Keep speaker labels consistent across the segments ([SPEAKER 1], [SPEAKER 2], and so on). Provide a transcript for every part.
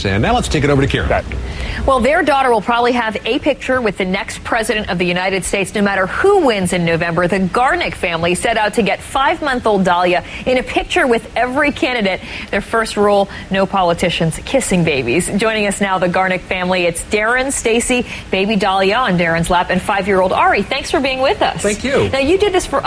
[SPEAKER 1] this. And now let's take it over to Kira.
[SPEAKER 2] Well, their daughter will probably have a picture with the next president of the United States, no matter who wins in November. The Garnick family set out to get 5-month-old Dahlia in a picture with every candidate. Their first rule, no politicians kissing babies. Joining us now, the Garnick family. It's Darren, Stacy, baby Dahlia on Darren's lap, and 5-year-old Ari. Thanks for being with us.
[SPEAKER 1] Thank you.
[SPEAKER 2] Now, you did this for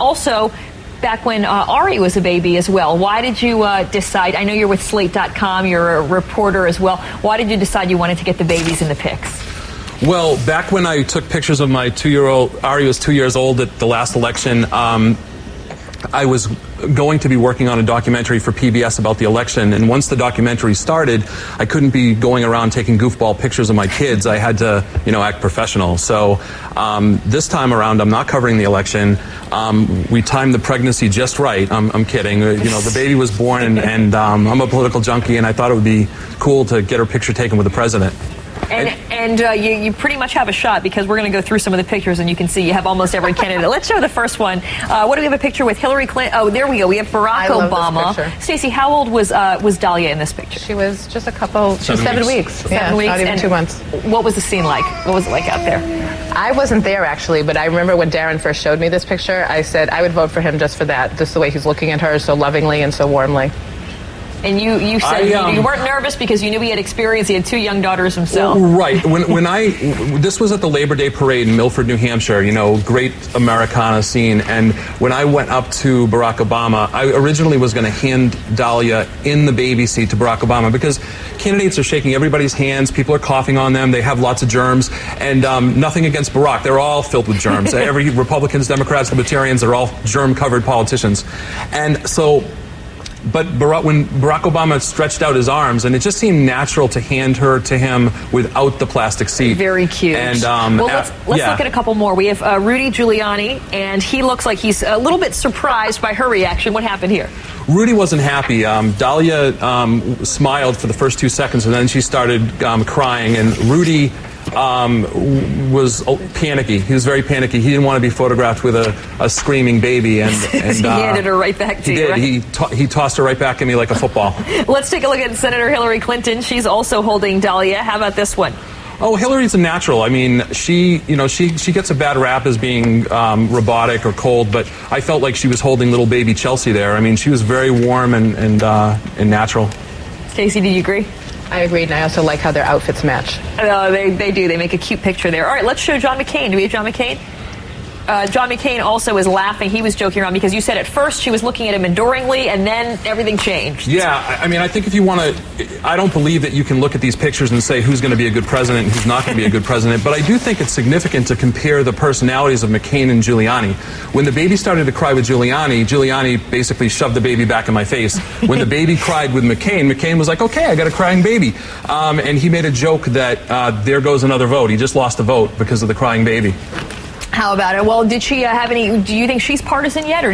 [SPEAKER 2] also back when Ari was a baby as well. Why did you decide, I know you're with Slate.com, you're a reporter as well. Why did you decide you wanted to get the babies in the pics?
[SPEAKER 3] Well, back when I took pictures of my 2-year-old, Ari was 2 years old at the last election, I was going to be working on a documentary for PBS about the election, and once the documentary started, I couldn't be going around taking goofball pictures of my kids. I had to, act professional. So this time around, I'm not covering the election. We timed the pregnancy just right. I'm kidding. The baby was born, and I'm a political junkie, and I thought it would be cool to get her picture taken with the president.
[SPEAKER 2] And you pretty much have a shot, because we're going to go through some of the pictures and you can see you have almost every candidate. Let's show the first one. What do we have a picture with? Hillary Clinton. Oh, there we go. We have Barack Obama. Stacey, how old was Dahlia in this picture?
[SPEAKER 4] She was just a couple, 7 weeks.
[SPEAKER 2] 7 weeks.
[SPEAKER 4] Not even 2 months.
[SPEAKER 2] What was the scene like? What was it like out there?
[SPEAKER 4] I wasn't there, actually, but I remember when Darren first showed me this picture, I said I would vote for him just for that, just the way he's looking at her so lovingly and so warmly.
[SPEAKER 2] And you said you weren't nervous because you knew he had experience. He had 2 young daughters himself.
[SPEAKER 3] Right. This was at the Labor Day parade in Milford, New Hampshire, great Americana scene. And when I went up to Barack Obama, I originally was going to hand Dahlia in the baby seat to Barack Obama, because candidates are shaking everybody's hands. People are coughing on them. They have lots of germs. And nothing against Barack. They're all filled with germs. Every Republicans, Democrats, Libertarians are all germ-covered politicians. And so... But when Barack Obama stretched out his arms, and it just seemed natural to hand her to him without the plastic seat.
[SPEAKER 2] Very cute.
[SPEAKER 3] And
[SPEAKER 2] let's look at a couple more. We have Rudy Giuliani, and he looks like he's a little bit surprised by her reaction. What happened here?
[SPEAKER 3] Rudy wasn't happy. Dahlia smiled for the first 2 seconds, and then she started crying, and Rudy was panicky. He was very panicky. He didn't want to be photographed with a screaming baby, and
[SPEAKER 2] he handed her right back to you.
[SPEAKER 3] He did. Right? He tossed her right back at me like a football.
[SPEAKER 2] Let's take a look at Senator Hillary Clinton. She's also holding Dahlia. How about this one?
[SPEAKER 3] Oh, Hillary's a natural. I mean, she gets a bad rap as being robotic or cold, but I felt like she was holding little baby Chelsea there. I mean, she was very warm and natural.
[SPEAKER 2] Stacey, do you agree?
[SPEAKER 4] I agreed, and I also like how their outfits match.
[SPEAKER 2] They do. They make a cute picture there. All right, let's show John McCain. Do we have John McCain? John McCain also is laughing. He was joking around because you said at first she was looking at him adoringly, and then everything changed.
[SPEAKER 3] Yeah, I mean, I think if you want to, I don't believe that you can look at these pictures and say who's going to be a good president and who's not going to be a good president, but I do think it's significant to compare the personalities of McCain and Giuliani. When the baby started to cry with Giuliani, Giuliani basically shoved the baby back in my face. When the baby cried with McCain, McCain was like, okay, I got a crying baby. And he made a joke that there goes another vote. He just lost a vote because of the crying baby.
[SPEAKER 2] How about it? Well, did she have any? Do you think she's partisan yet, or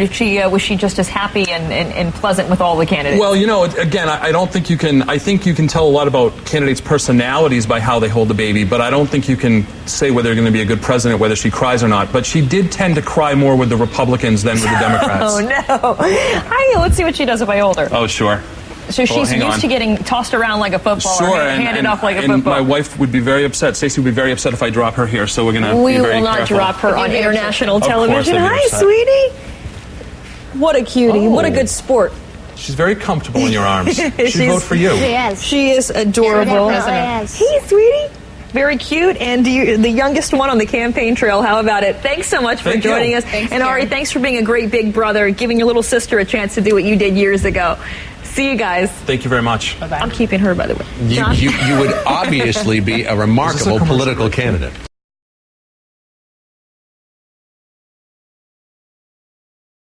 [SPEAKER 2] was she just as happy and pleasant with all the candidates?
[SPEAKER 3] Well, again, I don't think you can. I think you can tell a lot about candidates' personalities by how they hold the baby, but I don't think you can say whether they're going to be a good president, whether she cries or not. But she did tend to cry more with the Republicans than with the Democrats.
[SPEAKER 2] Oh no! Let's see what she does if I hold her.
[SPEAKER 3] Oh sure.
[SPEAKER 2] So she's used to getting tossed around like a football,
[SPEAKER 3] sure,
[SPEAKER 2] or handed off like a football.
[SPEAKER 3] And my wife would be very upset. Stacey would be very upset if I drop her here, so we're going to be very careful.
[SPEAKER 2] We will not drop her on international television.
[SPEAKER 3] Hi,
[SPEAKER 2] sweetie. What a cutie. What a good sport.
[SPEAKER 3] She's very comfortable in your arms. She'd vote for you.
[SPEAKER 2] She is adorable. Hey, sweetie. Very cute, and the youngest one on the campaign trail. How about it? Thanks so much for joining us.
[SPEAKER 4] Thanks,
[SPEAKER 2] and Ari, thanks for being a great big brother, giving your little sister a chance to do what you did years ago. See you guys.
[SPEAKER 3] Thank you very much.
[SPEAKER 4] Bye-bye.
[SPEAKER 2] I'm keeping her, by the way.
[SPEAKER 1] You would obviously be a remarkable political candidate.